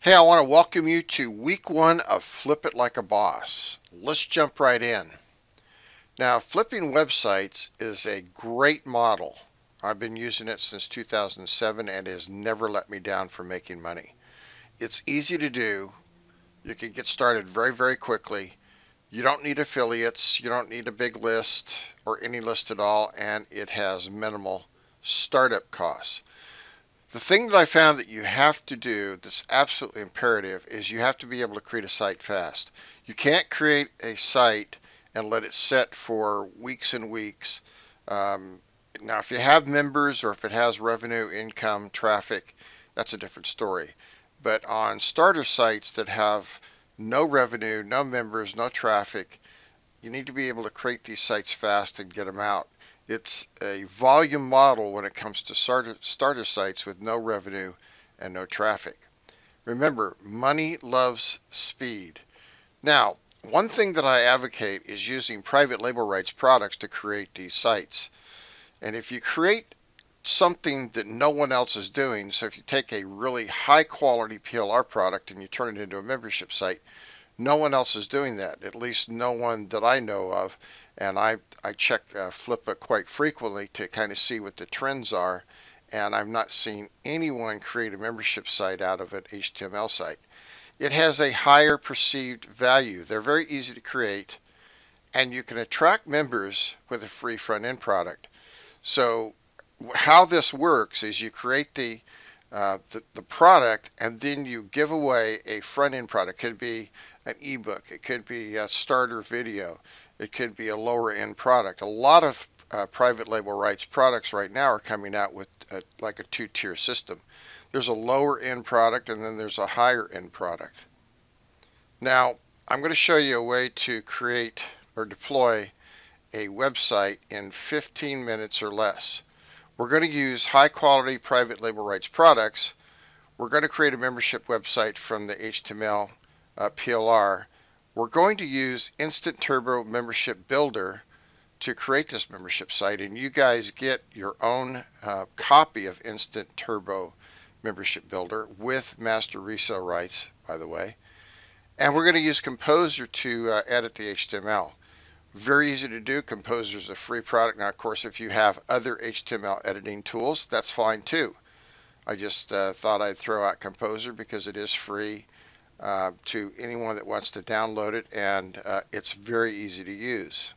Hey, I want to welcome you to week one of Flip It Like a Boss. Let's jump right in. Now, flipping websites is a great model. I've been using it since 2007 and it has never let me down for making money. It's easy to do. You can get started very quickly. You don't need affiliates. You don't need a big list or any list at all, and it has minimal startup costs. The thing that I found that you have to do that's absolutely imperative is you have to be able to create a site fast. You can't create a site and let it set for weeks and weeks. Now, if you have members or if it has revenue, income, traffic, that's a different story. But on starter sites that have no revenue, no members, no traffic, you need to be able to create these sites fast and get them out. It's a volume model when it comes to starter sites with no revenue and no traffic. Remember, money loves speed. Now, one thing that I advocate is using private label rights products to create these sites. And if you create something that no one else is doing, so if you take a really high quality PLR product and you turn it into a membership site, no one else is doing that, at least no one that I know of. And I check Flip-it quite frequently to kind of see what the trends are. And I've not seen anyone create a membership site out of an HTML site. It has a higher perceived value. They're very easy to create, and you can attract members with a free front-end product. So how this works is you create the product, and then you give away a front-end product. It could be an ebook, it could be a starter video, it could be a lower-end product. A lot of private label rights products right now are coming out with like a two-tier system. There's a lower-end product, and then there's a higher-end product. Now, I'm going to show you a way to create or deploy a website in 15 minutes or less. We're going to use high-quality private label rights products. We're going to create a membership website from the HTML PLR. We're going to use Instant Turbo Membership Builder to create this membership site, and you guys get your own copy of Instant Turbo Membership Builder with master resale rights, by the way. And we're going to use Composer to edit the HTML. Very easy to do. Composer is a free product. Now, of course, if you have other HTML editing tools, that's fine too. I just thought I'd throw out Composer because it is free to anyone that wants to download it, and it's very easy to use.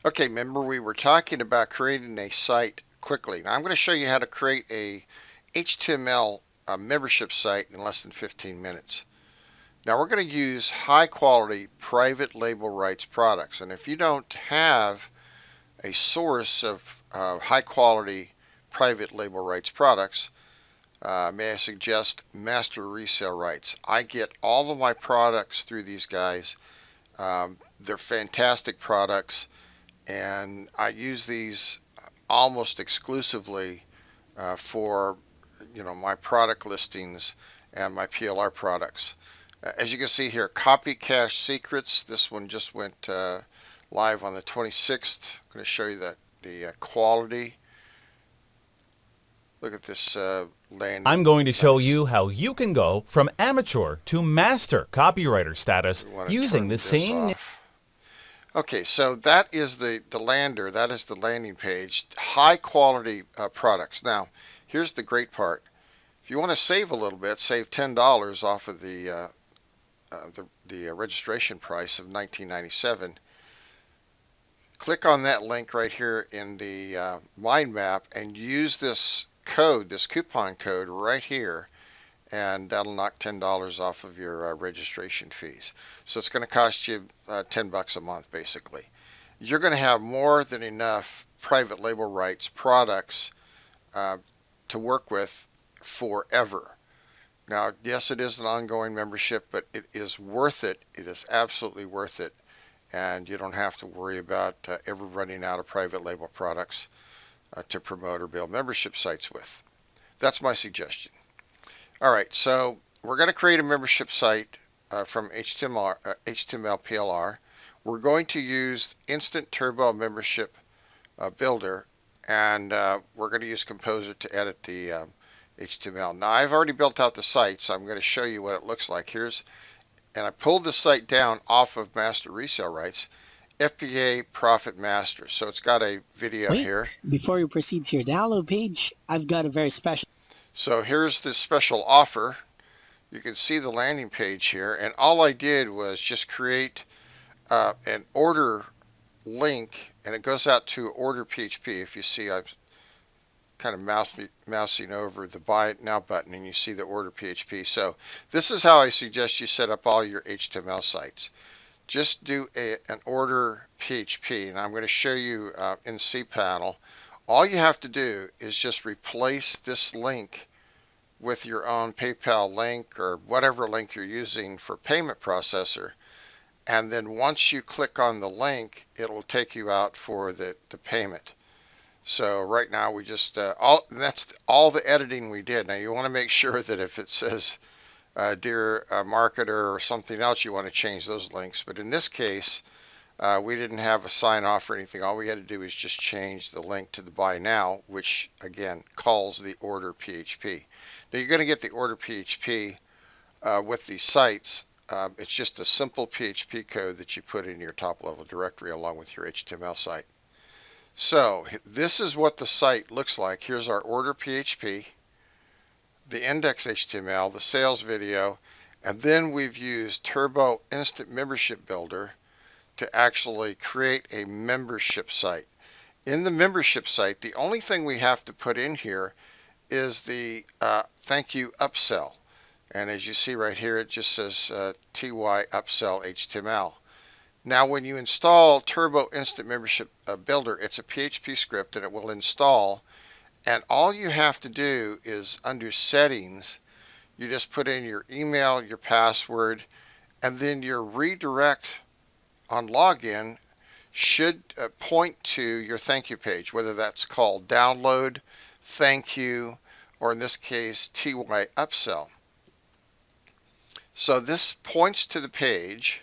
Okay, remember we were talking about creating a site quickly. Now I'm going to show you how to create a HTML membership site in less than 15 minutes. Now we're going to use high quality private label rights products, and if you don't have a source of high quality private label rights products, may I suggest master resale rights. I get all of my products through these guys. They're fantastic products, and I use these almost exclusively for my product listings and my PLR products. As you can see here, Copy Cache Secrets. This one just went live on the 26th. I'm going to show you the quality. Look at this landing. I'm going to show Nice. you how you can go from amateur to master copywriter status using the same. Okay, so that is the lander. That is the landing page. High quality products. Now, here's the great part. If you want to save a little bit, save $10 off of the registration price of $19.97. Click on that link right here in the Mindmap and use this code, this coupon code right here, and that'll knock $10 off of your registration fees. So it's going to cost you $10 a month basically. You're going to have more than enough private label rights products to work with forever. Now, yes, it is an ongoing membership, but it is worth it. It is absolutely worth it. And you don't have to worry about ever running out of private label products to promote or build membership sites with. That's my suggestion. All right, so we're going to create a membership site from HTML PLR. We're going to use Instant Turbo Membership Builder, and we're going to use Composer to edit the HTML. Now I've already built out the site, so I'm going to show you what it looks like. And I pulled the site down off of Master Resale Rights, FBA Profit Master. So it's got a video here. Before you proceed to your download page, I've got a very special. So here's the special offer. You can see the landing page here, and all I did was just create an order link, and it goes out to order PHP. If you see, I've kind of mousing over the Buy It Now button, and you see the order PHP. So this is how I suggest you set up all your HTML sites. Just do an order PHP, and I'm going to show you in cPanel. All you have to do is just replace this link with your own PayPal link or whatever link you're using for payment processor, and then once you click on the link, it'll take you out for the payment. So right now we just that's all the editing we did. Now you want to make sure that if it says dear marketer or something else, you want to change those links, but in this case we didn't have a sign off or anything. All we had to do is just change the link to the buy now, which again calls the order PHP. Now you're going to get the order PHP with these sites. It's just a simple PHP code that you put in your top level directory along with your HTML site. So this is what the site looks like. Here's our order PHP, the index HTML, the sales video, and then we've used Turbo Instant Membership Builder to actually create a membership site. In the membership site, the only thing we have to put in here is the thank you upsell. And as you see right here, it just says TY upsell HTML. Now when you install Turbo Instant Membership Builder, it's a PHP script and it will install, and all you have to do is under settings, you just put in your email, your password, and then your redirect on login should point to your thank you page, whether that's called download, thank you, or in this case TY upsell. So this points to the page.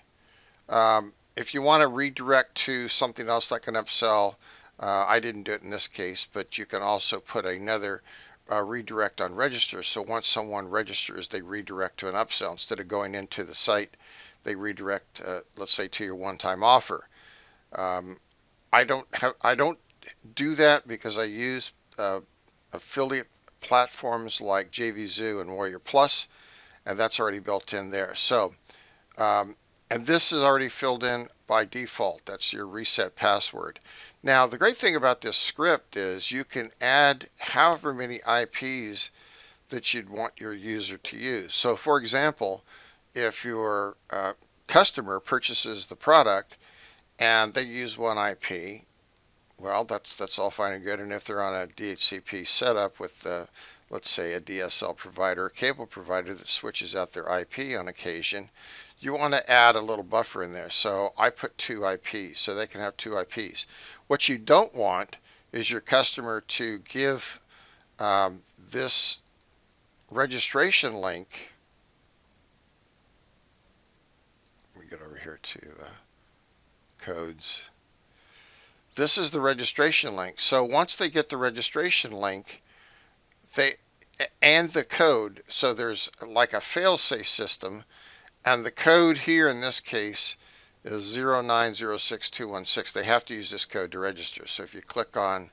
If you want to redirect to something else like an upsell, I didn't do it in this case, but you can also put another redirect on register. So once someone registers, they redirect to an upsell. Instead of going into the site, they redirect, let's say, to your one-time offer. I don't do that because I use affiliate platforms like JVZoo and Warrior Plus, and that's already built in there. So and this is already filled in by default. That's your reset password. Now the great thing about this script is you can add however many IPs that you'd want your user to use. So for example, if your customer purchases the product and they use one IP, well, that's all fine and good. And if they're on a DHCP setup with let's say a DSL provider, a cable provider that switches out their IP on occasion, you want to add a little buffer in there. So I put 2 IPs so they can have 2 IPs. What you don't want is your customer to give this registration link. Let me get over here to codes. This is the registration link. So once they get the registration link, and the code, so there's like a fail-safe system, and the code here in this case is 0906216. They have to use this code to register. So if you click on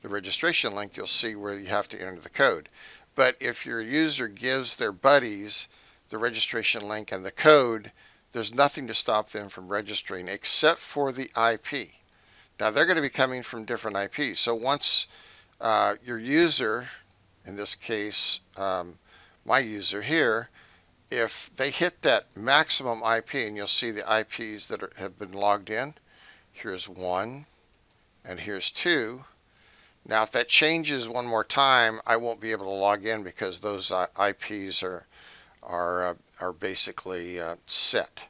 the registration link, you'll see where you have to enter the code. But if your user gives their buddies the registration link and the code, there's nothing to stop them from registering except for the IP. Now they're going to be coming from different IPs. So once your user, in this case my user here, if they hit that maximum IP, and you'll see the IPs that have been logged in, here's 1 and here's 2. Now if that changes one more time, I won't be able to log in because those IPs are basically set.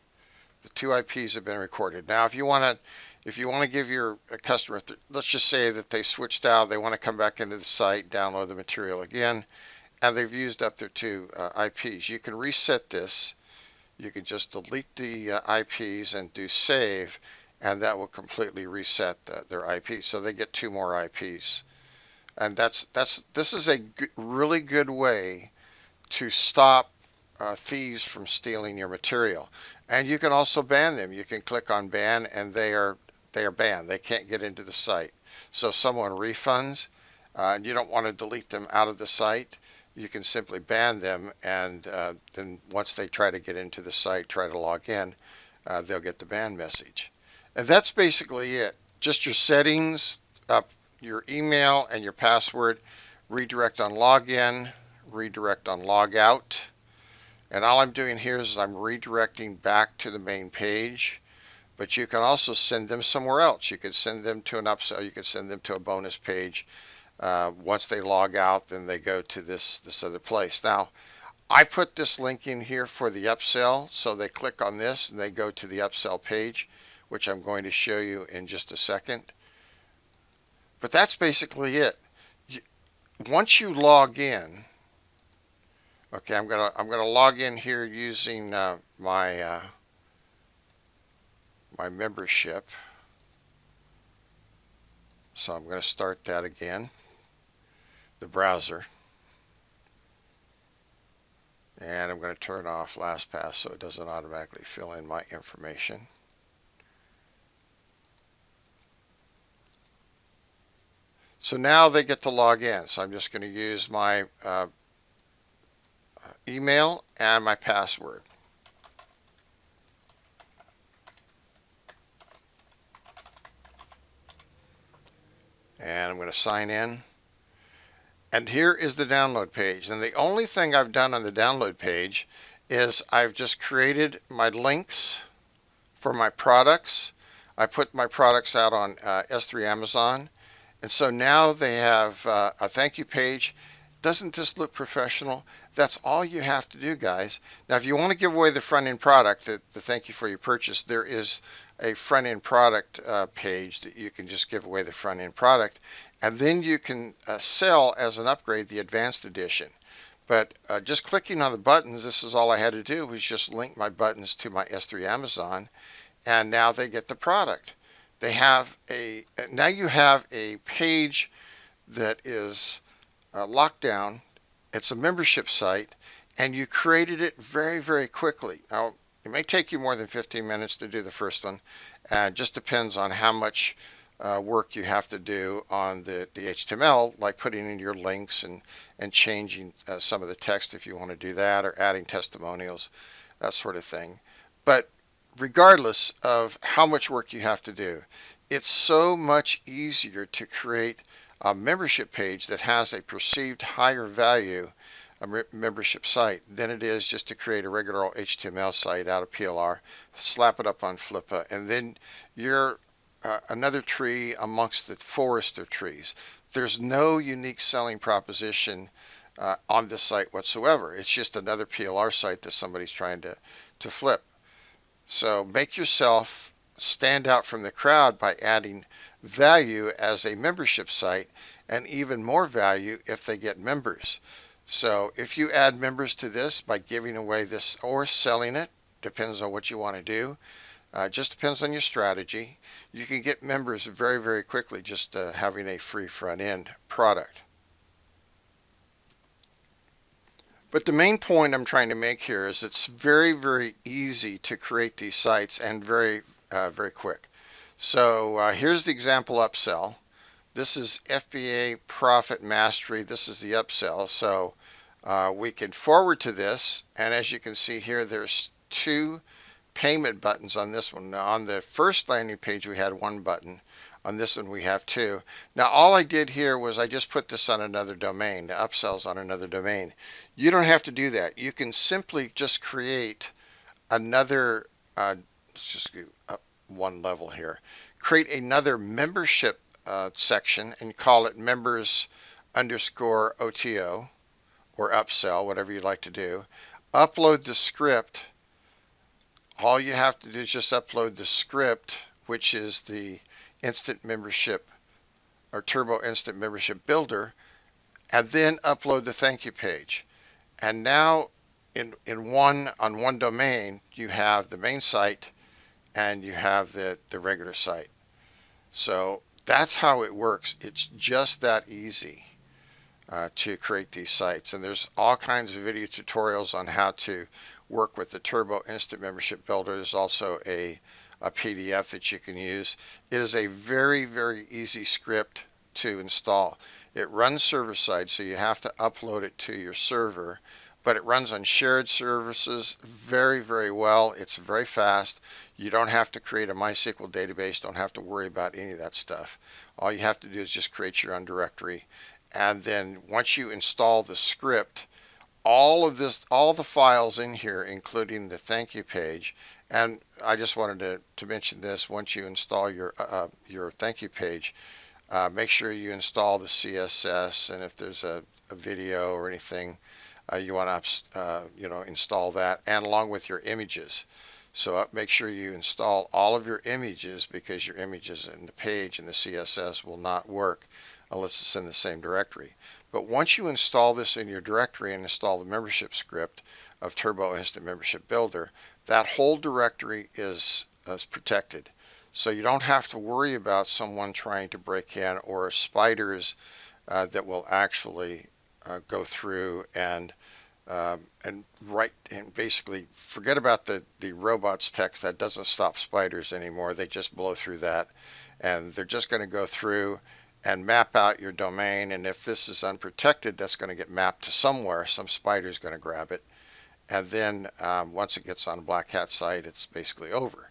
The 2 IPs have been recorded. Now if you want to give your customer, let's just say that they switched out, they want to come back into the site, download the material again, and they've used up their 2 IPs. You can reset this. You can just delete the IPs and do save, and that will completely reset their IP. So they get 2 more IPs And this is a really good way to stop thieves from stealing your material. And you can also ban them. You can click on ban, and they are banned. They can't get into the site. So if someone refunds, and you don't want to delete them out of the site, you can simply ban them, and then once they try to get into the site, try to log in, they'll get the ban message. And that's basically it. Just your settings, your email and your password, redirect on login, redirect on logout. And all I'm doing here is I'm redirecting back to the main page. But you can also send them somewhere else. You could send them to an upsell. You could send them to a bonus page. Once they log out, then they go to this other place. Now, I put this link in here for the upsell, so they click on this and they go to the upsell page, which I'm going to show you in just a second. But that's basically it. Once you log in, okay, I'm gonna log in here using my membership. So I'm going to start that again, the browser. And I'm going to turn off LastPass so it doesn't automatically fill in my information. So now they get to log in. So I'm just going to use my email and my password. And I'm going to sign in. And here is the download page. And the only thing I've done on the download page is I've just created my links for my products. I put my products out on S3 Amazon. And so now they have a thank you page. Doesn't this look professional? That's all you have to do, guys. Now, if you want to give away the front-end product, the thank you for your purchase, there is a front-end product page that you can just give away the front-end product. And then you can sell as an upgrade the advanced edition. But just clicking on the buttons, this is all I had to do was just link my buttons to my S3 Amazon. And now they get the product. They have now you have a page that is locked down. It's a membership site, and you created it very, very quickly. Now, it may take you more than 15 minutes to do the first one. It just depends on how much work you have to do on the HTML, like putting in your links and changing some of the text if you want to do that, or adding testimonials, that sort of thing. But regardless of how much work you have to do, it's so much easier to create a membership page that has a perceived higher value, a membership site, than it is just to create a regular old HTML site out of PLR, slap it up on Flip-it, and then you're another tree amongst the forest of trees. There's no unique selling proposition on this site whatsoever. It's just another PLR site that somebody's trying to flip. So make yourself stand out from the crowd by adding value as a membership site, and even more value if they get members. So if you add members to this by giving away this or selling it, depends on what you want to do. Just depends on your strategy. You can get members very, very quickly just having a free front end product. But the main point I'm trying to make here is it's very, very easy to create these sites, and very, very quick. So here's the example upsell. This is FBA Profit Mastery. This is the upsell. So we can forward to this, and as you can see here, there's 2 payment buttons on this one. Now, on the first landing page, we had 1 button. On this one, we have 2. Now, all I did here was I just put this on another domain. The upsell's on another domain. You don't have to do that. You can simply just create another, let's just go up 1 level here. Create another membership section and call it members_OTO or upsell, whatever you'd like to do. Upload the script. All you have to do is just upload the script, which is the instant membership or turbo instant membership builder, and then upload the thank you page. And now on one domain, you have the main site and you have the regular site. So that's how it works. It's just that easy. to create these sites. And there's all kinds of video tutorials on how to work with the Turbo Instant Membership Builder. There's also a PDF that you can use. It is a very, very easy script to install. It runs server-side, so you have to upload it to your server, but it runs on shared services very, very well. It's very fast. You don't have to create a MySQL database, don't have to worry about any of that stuff. All you have to do is just create your own directory. And then once you install the script, all the files in here, including the thank you page, and I just wanted to mention this, once you install your thank you page, make sure you install the CSS, and if there's a video or anything, you want to install that, and along with your images. So make sure you install all of your images, because your images in the page and the CSS will not work unless it's in the same directory. But once you install this in your directory and install the membership script of Turbo Instant Membership Builder, that whole directory is protected. So you don't have to worry about someone trying to break in, or spiders that will actually go through and write, and basically forget about the robots text. That doesn't stop spiders anymore. They just blow through that, and they're just going to go through and map out your domain. And if this is unprotected, that's going to get mapped to somewhere. Some spider's going to grab it, and then once it gets on a black hat site, it's basically over.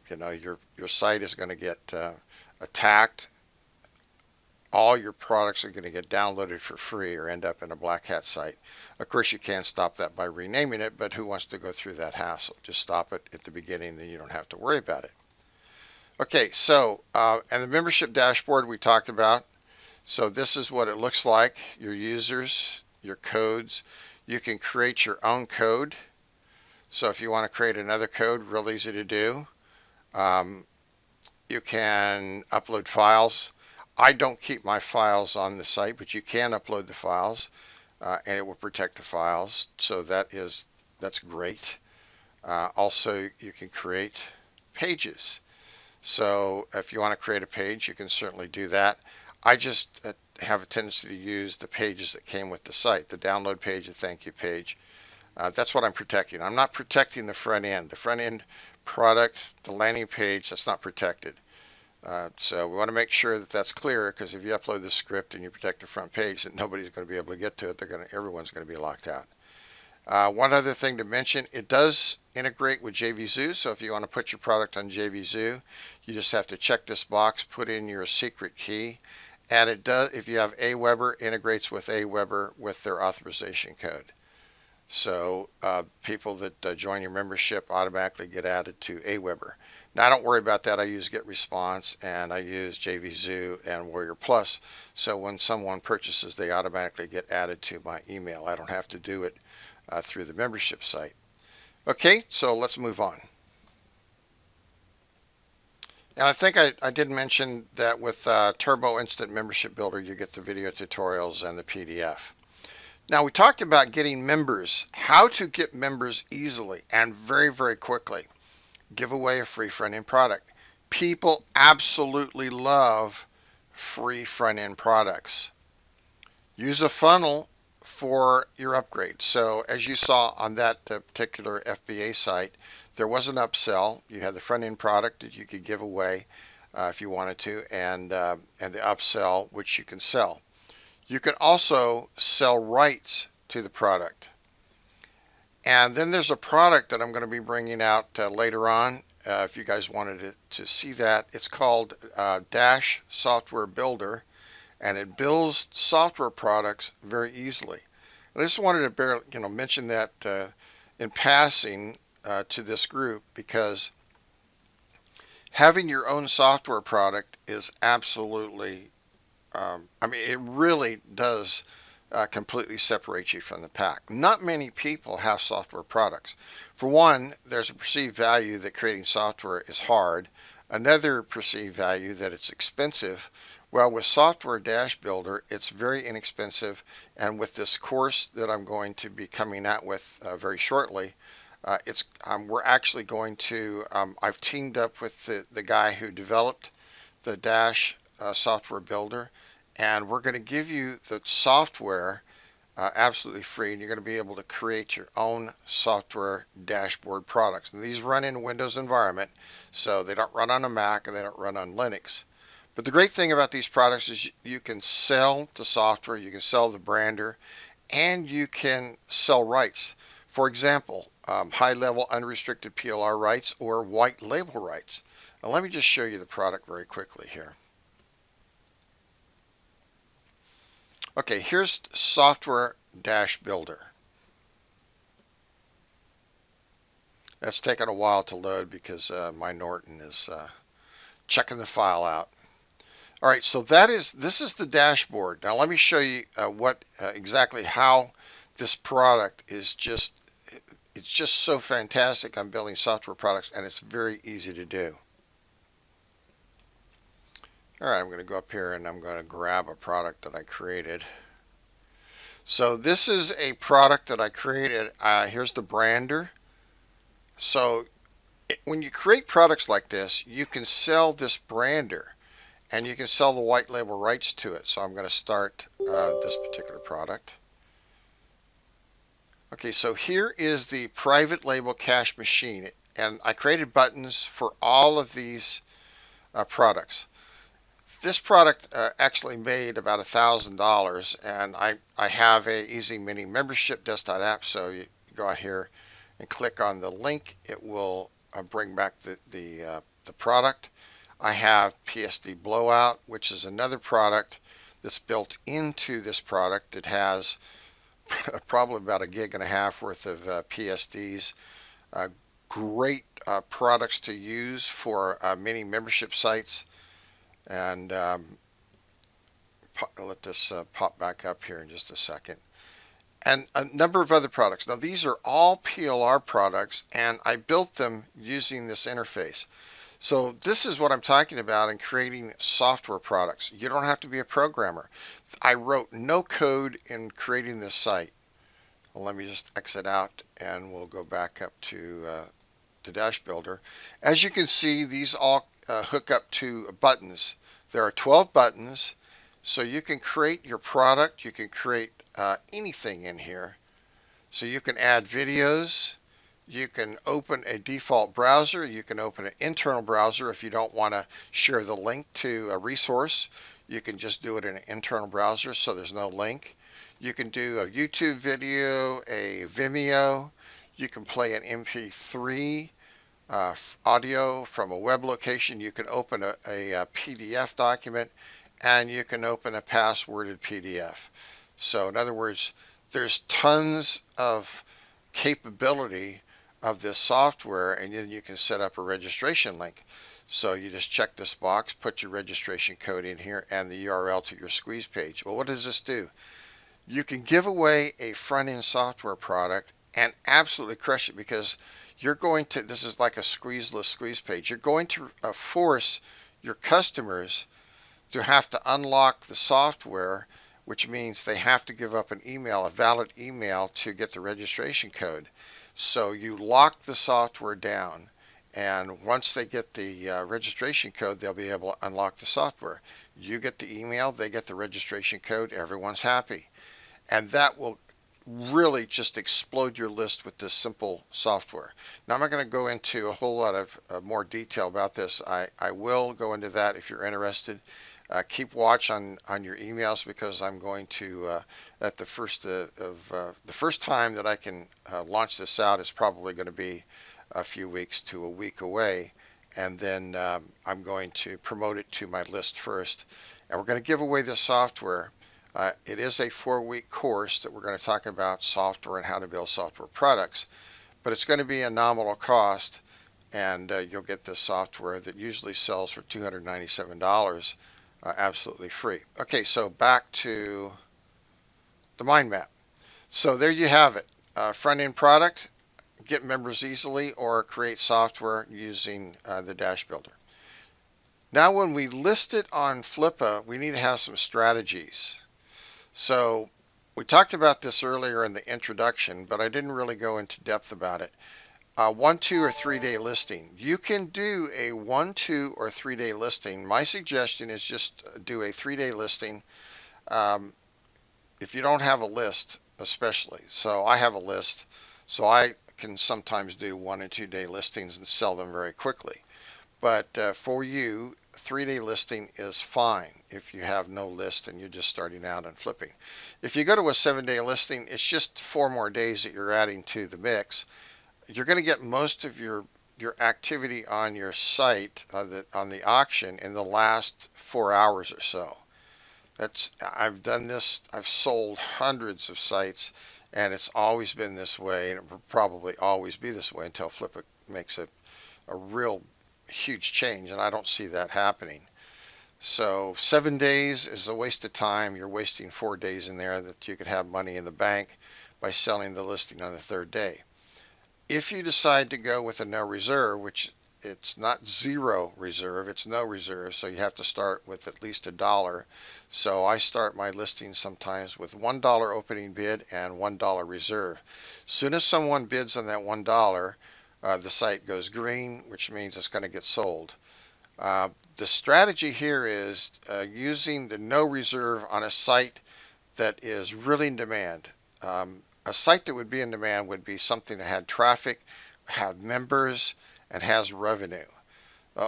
Your site is going to get attacked. All your products are going to get downloaded for free or end up in a black hat site. Of course, you can stop that by renaming it, but who wants to go through that hassle? Just stop it at the beginning, then you don't have to worry about it. Okay, so and the membership dashboard we talked about. So this is what it looks like. Your users, your codes. You can create your own code. So if you want to create another code, real easy to do. You can upload files. I don't keep my files on the site, but you can upload the files, and it will protect the files. So that's great. Also, you can create pages. So if you want to create a page, you can certainly do that. I just have a tendency to use the pages that came with the site, the download page, the thank you page. That's what I'm protecting. I'm not protecting the front end. The front end product, the landing page, that's not protected. So we want to make sure that that's clear, because if you upload the script and you protect the front page, then nobody's going to be able to get to it. Everyone's going to be locked out. One other thing to mention, it does integrate with JVZoo. So if you want to put your product on JVZoo, you just have to check this box, put in your secret key, and it does. If you have Aweber, integrates with Aweber with their authorization code. So people that join your membership automatically get added to Aweber. Now, I don't worry about that. I use GetResponse, and I use JVZoo and Warrior Plus. So when someone purchases, they automatically get added to my email. I don't have to do it through the membership site. Okay, so let's move on. And I think I did mention that with Turbo Instant Membership Builder, you get the video tutorials and the PDF. Now, we talked about getting members, how to get members easily and very, very quickly. Give away a free front-end product. People absolutely love free front-end products. Use a funnel for your upgrade. So as you saw on that particular FBA site, there was an upsell. You had the front-end product that you could give away if you wanted to, and the upsell, which you can sell. You can also sell rights to the product. And then there's a product that I'm going to be bringing out later on. If you guys wanted to see that, it's called Dash Software Builder, and it builds software products very easily. I just wanted to mention that in passing to this group, because having your own software product is absolutely, it really does completely separate you from the pack. Not many people have software products. For one, there's a perceived value that creating software is hard. Another perceived value that it's expensive. Well, with Software Dash Builder, it's very inexpensive, and with this course that I'm going to be coming out with very shortly, we're actually going to, I've teamed up with the guy who developed the Dash Software Builder, and we're going to give you the software absolutely free, and you're going to be able to create your own software dashboard products. And these run in a Windows environment, so they don't run on a Mac and they don't run on Linux. But the great thing about these products is you can sell the software, you can sell the brander, and you can sell rights. For example, high-level unrestricted PLR rights or white label rights. Now let me just show you the product very quickly here. Okay, here's Software Dash Builder. That's taken a while to load because my Norton is checking the file out. All right, so this is the dashboard. Now let me show you exactly how this product is it's just so fantastic on building software products, and it's very easy to do. All right, I'm going to go up here and I'm going to grab a product that I created. So this is a product that I created. Here's the brander. So when you create products like this, you can sell this brander and you can sell the white label rights to it. So I'm going to start this particular product. Okay, so here is the private label cash machine, and I created buttons for all of these products. This product actually made about $1,000, and I have a Easy Mini membership desktop app, so you go out here and click on the link. It will bring back the product. I have PSD Blowout, which is another product that's built into this product. It has probably about 1.5 gigs worth of PSDs. Great products to use for many membership sites. And let this pop back up here in just a second. And a number of other products. Now these are all PLR products, and I built them using this interface. So this is what I'm talking about in creating software products. You don't have to be a programmer. I wrote no code in creating this site. Well, let me just exit out and we'll go back up to the Dash Builder. As you can see, these all hook up to buttons. There are 12 buttons, so you can create your product. You can create anything in here. So you can add videos. You can open a default browser. You can open an internal browser if you don't want to share the link to a resource. You can just do it in an internal browser, so there's no link. You can do a YouTube video, a Vimeo. You can play an MP3 audio from a web location. You can open a PDF document, and you can open a passworded PDF. So in other words, there's tons of capability of this software, and then you can set up a registration link. So you just check this box, put your registration code in here and the URL to your squeeze page. Well, what does this do? You can give away a front-end software product and absolutely crush it, because you're going to, this is like a squeeze-less squeeze page. You're going to force your customers to have to unlock the software, which means they have to give up an email, a valid email, to get the registration code. So you lock the software down, and once they get the registration code, they'll be able to unlock the software. You get the email, they get the registration code, everyone's happy. And that will really just explode your list with this simple software. Now, I'm not going to go into a whole lot of more detail about this. I will go into that if you're interested. Keep watch on your emails, because I'm going to at the first time that I can launch this out is probably going to be a few weeks to a week away, and then I'm going to promote it to my list first, and we're going to give away this software. It is a 4-week course that we're going to talk about software and how to build software products, but it's going to be a nominal cost, and you'll get this software that usually sells for $297 absolutely free. Okay, so back to the mind map. So there you have it. Front-end product, get members easily, or create software using the Dash Builder. Now when we list it on Flip-A, we need to have some strategies. So we talked about this earlier in the introduction, but I didn't really go into depth about it. a 1, 2, or 3-day listing. You can do a 1, 2, or 3-day listing. My suggestion is just do a 3-day listing. Um, if you don't have a list, especially. So I have a list, so I can sometimes do 1 and 2-day listings and sell them very quickly. But for you, 3-day listing is fine if you have no list and you're just starting out and flipping. If you go to a 7-day listing, it's just 4 more days that you're adding to the mix. You're going to get most of your activity on your site on the auction in the last 4 hours or so. I've done this. I've sold hundreds of sites, and it's always been this way, and it will probably always be this way until Flip-it makes a real huge change, and I don't see that happening. So 7 days is a waste of time. You're wasting 4 days in there that you could have money in the bank by selling the listing on the 3rd day. If you decide to go with a no reserve, which it's not zero reserve, it's no reserve, so you have to start with at least $1. So I start my listings sometimes with $1 opening bid and $1 reserve. As soon as someone bids on that $1, the site goes green, which means it's going to get sold. The strategy here is using the no reserve on a site that is really in demand. A site that would be in demand would be something that had traffic, had members, and has revenue.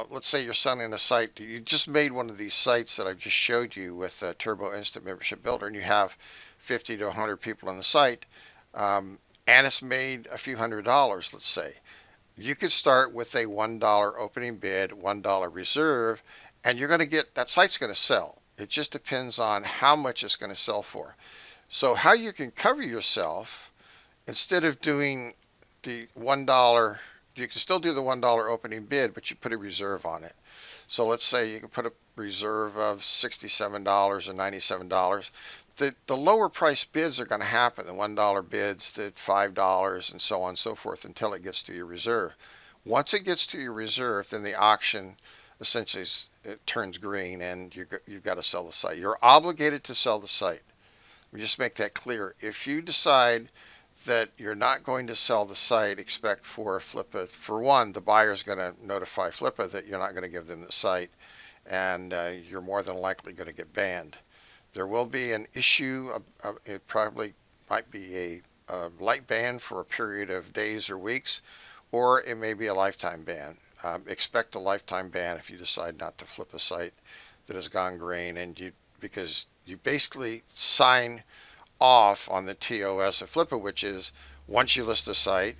Let's say you're selling a site. You just made one of these sites that I've just showed you with Turbo Instant Membership Builder, and you have 50 to 100 people on the site, and it's made a few $100s, let's say. You could start with a $1 opening bid, $1 reserve, and you're going to get, that site's going to sell. It just depends on how much it's going to sell for. So how you can cover yourself, instead of doing the $1, you can still do the $1 opening bid, but you put a reserve on it. So let's say you can put a reserve of $67 or $97. The lower price bids are going to happen, the $1 bids to $5 and so on and so forth until it gets to your reserve. Once it gets to your reserve, then the auction essentially it turns green and you've got to sell the site. You're obligated to sell the site. We just make that clear. If you decide that you're not going to sell the site, expect for Flip-it. For one, the buyer is going to notify Flip-it that you're not going to give them the site, and you're more than likely going to get banned. There will be an issue. It probably might be a light ban for a period of days or weeks, or it may be a lifetime ban. Expect a lifetime ban if you decide not to flip a site that has gone green, and because you basically sign off on the TOS of Flip-it, which is once you list a site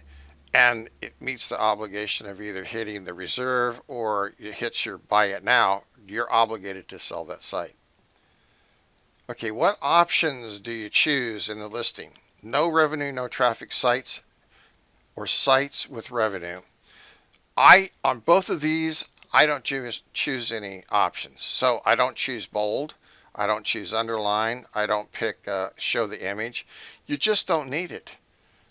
and it meets the obligation of either hitting the reserve or it hits your buy it now, you're obligated to sell that site. Okay, what options do you choose in the listing? No revenue, no traffic sites, or sites with revenue. On both of these, I don't choose any options. So I don't choose bold. I don't choose underline. I don't pick show the image. You just don't need it.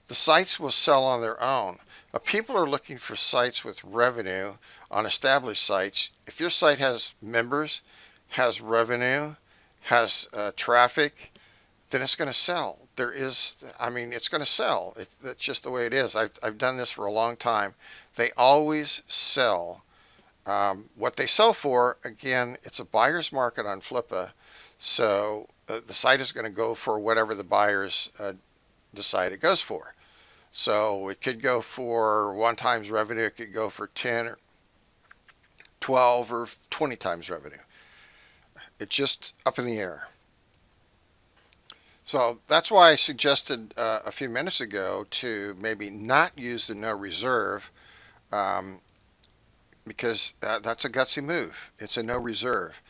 The sites will sell on their own. People are looking for sites with revenue on established sites. If your site has members, has revenue, has traffic, then it's going to sell. It's going to sell. That's just the way it is. I've done this for a long time. They always sell. What they sell for, again, it's a buyer's market on Flip-it. So the site is going to go for whatever the buyers decide it goes for. So it could go for 1 times revenue. It could go for 10 or 12 or 20 times revenue. It's just up in the air. So that's why I suggested a few minutes ago to maybe not use the no reserve, because that's a gutsy move. It's a no reserve.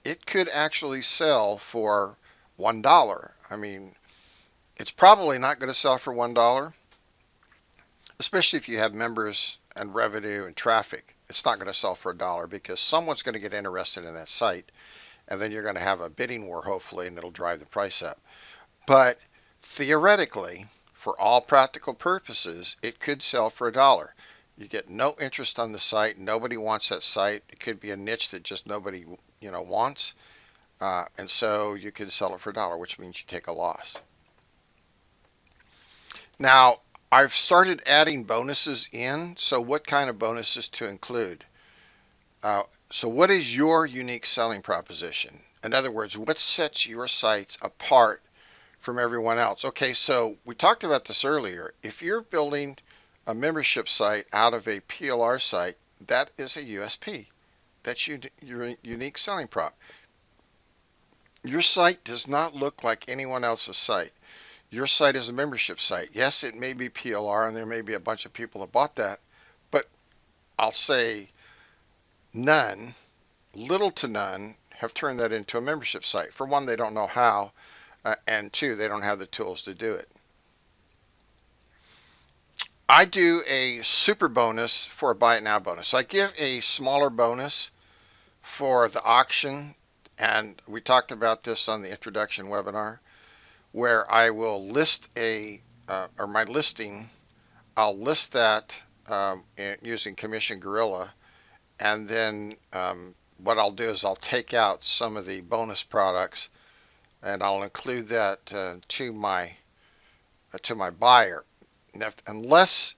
It could actually sell for $1. I mean, it's probably not going to sell for $1, especially if you have members and revenue and traffic. It's not going to sell for $1 because someone's going to get interested in that site, and then you're going to have a bidding war, hopefully, and it'll drive the price up. But theoretically, for all practical purposes, it could sell for $1. You get no interest on the site. Nobody wants that site. It could be a niche that just nobody wants, and so you could sell it for $1, which means you take a loss. Now, I've started adding bonuses in. So what kind of bonuses to include? So what is your unique selling proposition? In other words, what sets your sites apart from everyone else? Okay, so we talked about this earlier. If you're building a membership site out of a PLR site, that is a USP. That's your unique selling prop. Your site does not look like anyone else's site. Your site is a membership site. Yes, it may be PLR and there may be a bunch of people that bought that, but I'll say none, little to none, have turned that into a membership site. For one, they don't know how, and two, they don't have the tools to do it. I do a super bonus for a buy it now bonus. I give a smaller bonus for the auction, and we talked about this on the introduction webinar, where I will list or my listing, I'll list that using Commission Gorilla, and then what I'll do is I'll take out some of the bonus products and I'll include that to my buyer. Unless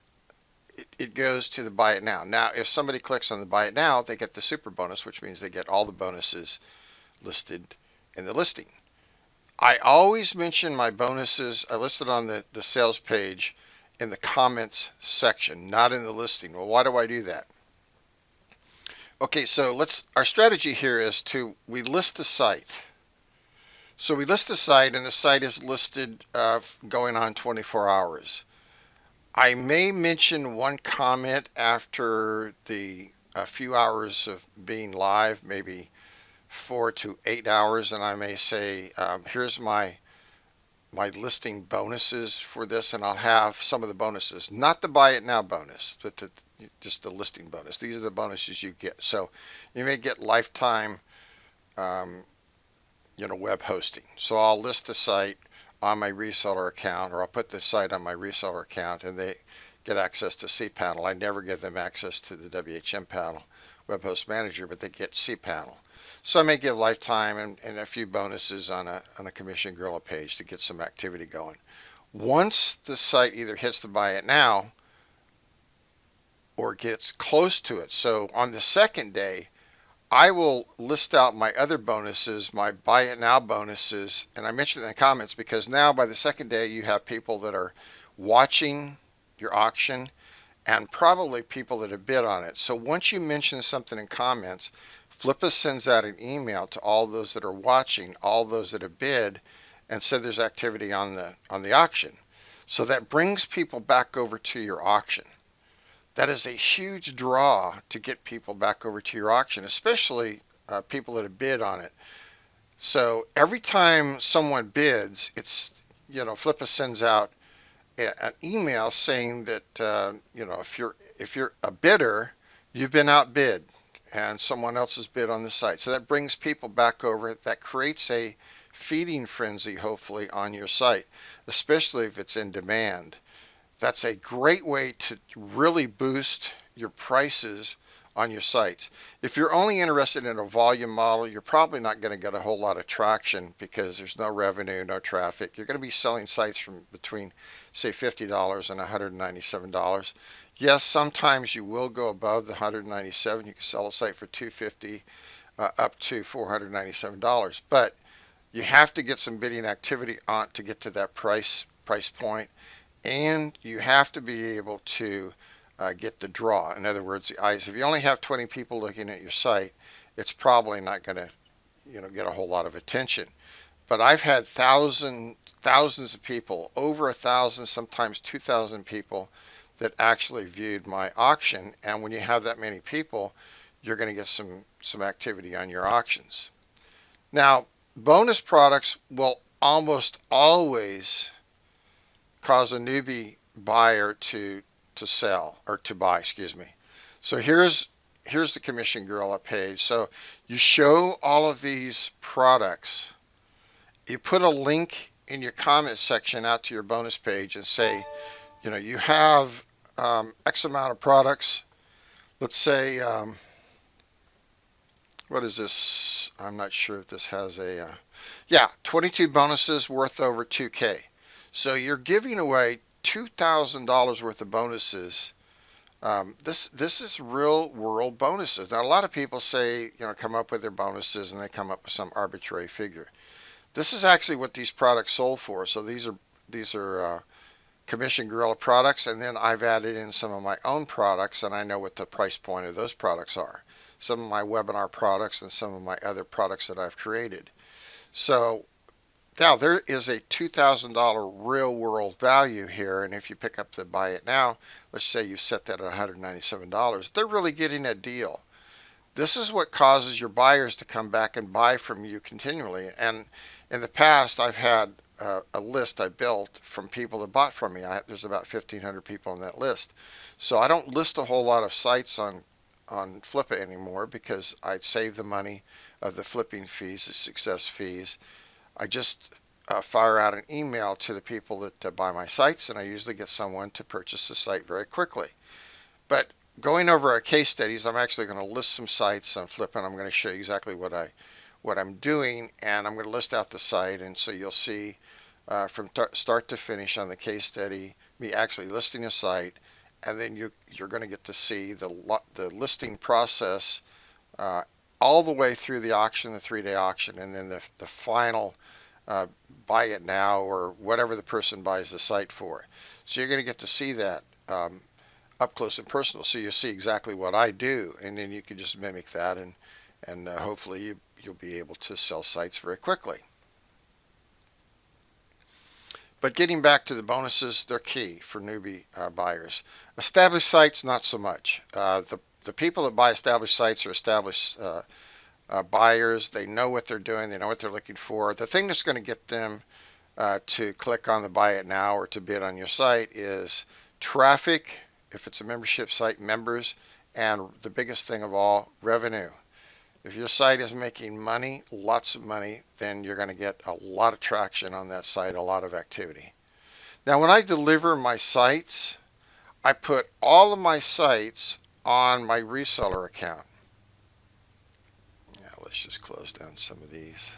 it goes to the buy it now. Now, if somebody clicks on the buy it now, they get the super bonus, which means they get all the bonuses listed in the listing. I always mention my bonuses. I listed on the sales page in the comments section, not in the listing. Well, why do I do that? Okay, so our strategy here is we list the site. So we list the site, and the site is listed going on 24 hours. I may mention one comment after a few hours of being live, maybe 4 to 8 hours, and I may say, here's my listing bonuses for this, and I'll have some of the bonuses, not the buy it now bonus, but just the listing bonus. These are the bonuses you get. So you may get lifetime web hosting. So I'll list the site on my reseller account, or I'll put the site on my reseller account and they get access to cPanel. I never give them access to the WHM panel, Web Host Manager, but they get cPanel. So I may give lifetime and a few bonuses on a Commission Gorilla page to get some activity going. Once the site either hits the buy it now or gets close to it, so on the second day, I will list out my other bonuses, my buy it now bonuses, and I mentioned in the comments because now by the second day you have people that are watching your auction and probably people that have bid on it. So once you mention something in comments, Flip-it sends out an email to all those that are watching, all those that have bid, and said there's activity on the auction. So that brings people back over to your auction. That is a huge draw to get people back over to your auction, especially people that have bid on it. So every time someone bids, it's, Flip-it sends out an email saying that, if you're a bidder, you've been outbid and someone else has bid on the site. So that brings people back over. That creates a feeding frenzy, hopefully, on your site, especially if it's in demand. That's a great way to really boost your prices on your sites. If you're only interested in a volume model, you're probably not going to get a whole lot of traction because there's no revenue, no traffic. You're going to be selling sites from between, say, $50 and $197. Yes, sometimes you will go above the $197. You can sell a site for $250 up to $497. But you have to get some bidding activity on to get to that price point. And you have to be able to get the draw. In other words, the eyes. If you only have 20 people looking at your site, it's probably not going to, get a whole lot of attention. But I've had thousands of people, over 1,000, sometimes 2,000 people that actually viewed my auction. And when you have that many people, you're going to get some activity on your auctions. Now, bonus products will almost always cause a newbie buyer to sell or to buy, excuse me. So here's the Commission Gorilla page. So you show all of these products. You put a link in your comment section out to your bonus page and say, you have X amount of products. Let's say, what is this? I'm not sure if this has 22 bonuses worth over 2K. So you're giving away $2,000 worth of bonuses. This is real world bonuses. Now, a lot of people say, come up with their bonuses and they come up with some arbitrary figure. This is actually what these products sold for. So these are Commission Gorilla products, and then I've added in some of my own products, and I know what the price point of those products are. Some of my webinar products and some of my other products that I've created. So now there is a $2,000 real world value here, and if you pick up the buy it now, let's say you set that at $197, they're really getting a deal. This is what causes your buyers to come back and buy from you continually. And in the past, I've had a list I built from people that bought from me. There's about 1,500 people on that list. So I don't list a whole lot of sites on Flip-it anymore because I'd save the money of the flipping fees, the success fees. I just fire out an email to the people that buy my sites, and I usually get someone to purchase the site very quickly. But going over our case studies, I'm actually going to list some sites on Flip, and I'm going to show you exactly what I'm doing, and I'm going to list out the site, and so you'll see from start to finish on the case study me actually listing a site, and then you're going to get to see the listing process all the way through the auction, the 3-day auction, and then the final buy it now or whatever the person buys the site for. So you're going to get to see that up close and personal. So you'll see exactly what I do, and then you can just mimic that, and hopefully you'll be able to sell sites very quickly. But getting back to the bonuses, they're key for newbie buyers. Established sites, not so much. The people that buy established sites are established buyers. They know what they're doing. They know what they're looking for. The thing that's going to get them to click on the buy it now or to bid on your site is traffic, if it's a membership site, members, and the biggest thing of all, revenue. If your site is making money, lots of money, then you're going to get a lot of traction on that site, a lot of activity. Now, when I deliver my sites, I put all of my sites on my reseller account. Now, let's just close down some of these.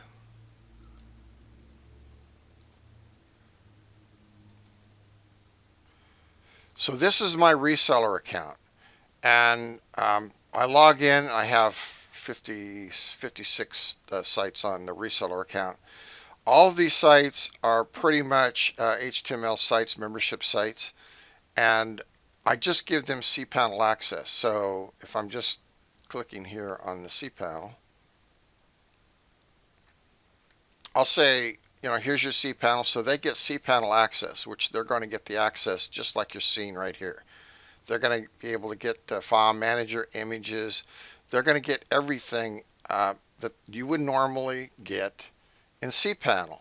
So this is my reseller account, and I log in. I have 56 sites on the reseller account. All of these sites are pretty much HTML sites, membership sites, and I just give them cPanel access. So if I'm just clicking here on the cPanel, I'll say, here's your cPanel. So they get cPanel access, which they're going to get the access just like you're seeing right here. They're going to be able to get file manager, images. They're going to get everything that you would normally get in cPanel.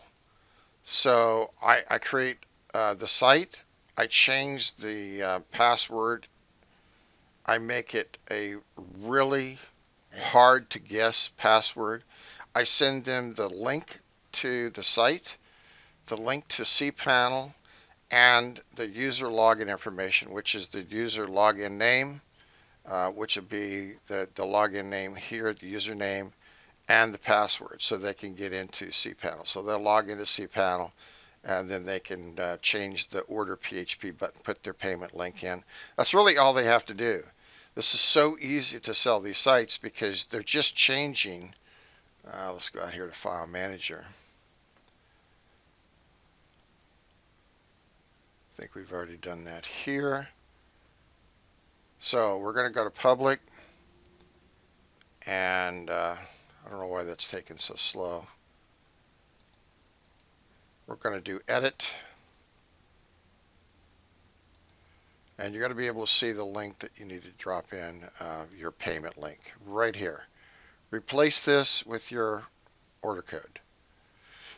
So I create the site. I change the password. I make it a really hard to guess password. I send them the link to the site, the link to cPanel, and the user login information, which is the user login name, which would be the login name here, the username, and the password, so they can get into cPanel. So they'll log into cPanel, and then they can change the order PHP button, put their payment link in. That's really all they have to do. This is so easy to sell these sites because they're just changing. Let's go out here to File Manager. I think we've already done that here. So we're going to go to Public, and I don't know why that's taking so slow. We're going to do Edit, and you're going to be able to see the link that you need to drop in, your payment link right here. Replace this with your order code.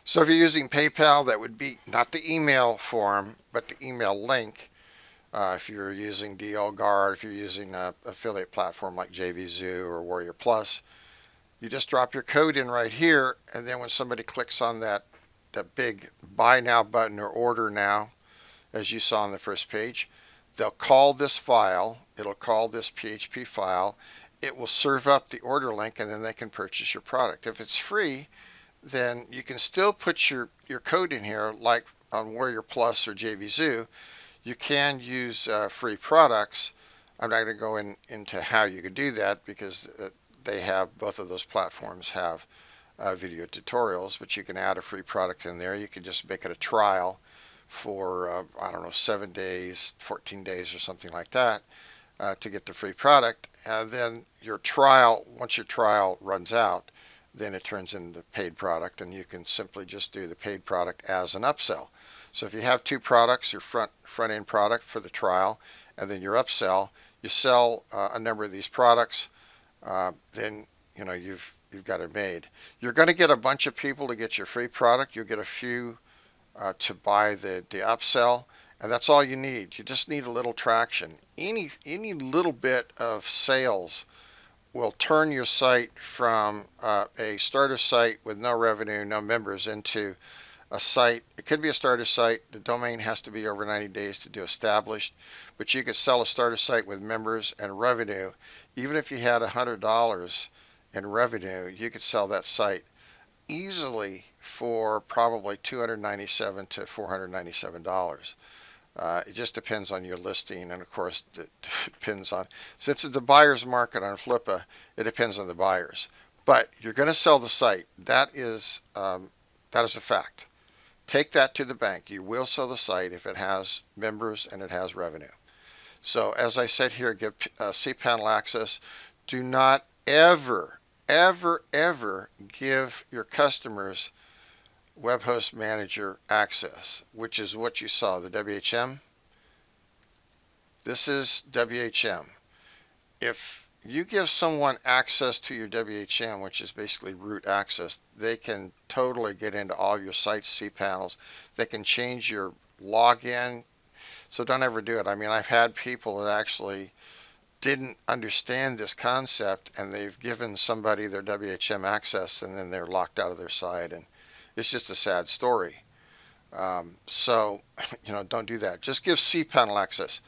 So if you're using PayPal, that would be not the email form, but the email link. If you're using DL Guard, if you're using an affiliate platform like JVZoo or Warrior Plus, you just drop your code in right here, and then when somebody clicks on that big Buy Now button or Order Now, as you saw on the first page, they'll call this file. It'll call this PHP file. It will serve up the order link, and then they can purchase your product. If it's free, then you can still put your code in here, like on Warrior Plus or JVZoo. You can use free products. I'm not going to go into how you could do that because they have, both of those platforms have video tutorials, but you can add a free product in there. You can just make it a trial for, I don't know, 7 days, 14 days or something like that to get the free product. And then your trial, once your trial runs out, then it turns into paid product, and you can simply just do the paid product as an upsell. So if you have two products, your front end product for the trial, and then your upsell, you sell a number of these products, then you've got it made. You're going to get a bunch of people to get your free product. You'll get a few to buy the upsell, and that's all you need. You just need a little traction. Any little bit of sales will turn your site from a starter site with no revenue, no members, into a site. It could be a starter site. The domain has to be over 90 days to do established, but you could sell a starter site with members and revenue. Even if you had $100 in revenue, you could sell that site easily for probably $297 to $497. It just depends on your listing, and of course it depends on, since it's a buyer's market on Flip-a, it depends on the buyers. But you're going to sell the site. That is a fact. Take that to the bank. You will sell the site if it has members and it has revenue. So as I said here, give cPanel access. Do not ever, ever, ever give your customers Web Host Manager access, which is what you saw, the WHM. This is WHM. If you give someone access to your WHM, which is basically root access, they can totally get into all your site's cPanels. They can change your login. So don't ever do it. I mean, I've had people that actually didn't understand this concept, and they've given somebody their WHM access, and then they're locked out of their site, and it's just a sad story. So, don't do that. Just give cPanel access.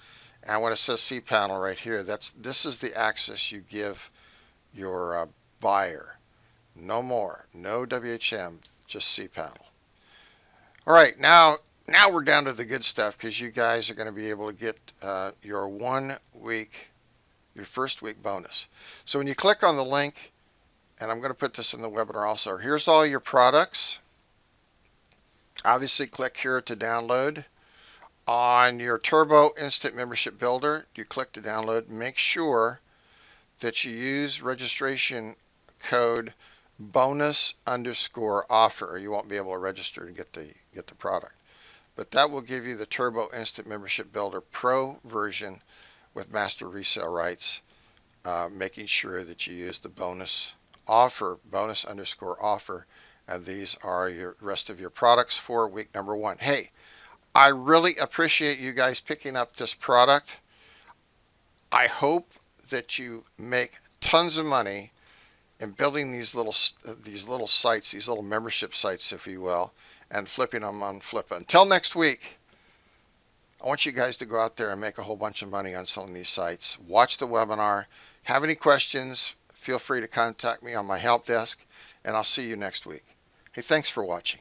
And when it says cPanel right here, this is the access you give your buyer. No more. No WHM, just cPanel. All right, now we're down to the good stuff, because you guys are going to be able to get your first week bonus. So when you click on the link, and I'm going to put this in the webinar also, here's all your products. Obviously, click here to download. On your Turbo Instant Membership Builder, you click to download. Make sure that you use registration code bonus_offer, or you won't be able to register to get the product. But that will give you the Turbo Instant Membership Builder Pro version with master resale rights, making sure that you use the bonus_offer, and these are your rest of your products for week number 1. Hey, I really appreciate you guys picking up this product. I hope that you make tons of money in building these little sites, these little membership sites, if you will, and flipping them on Flip-a. Until next week, I want you guys to go out there and make a whole bunch of money on selling these sites. Watch the webinar. Have any questions, feel free to contact me on my help desk, and I'll see you next week. Hey, thanks for watching.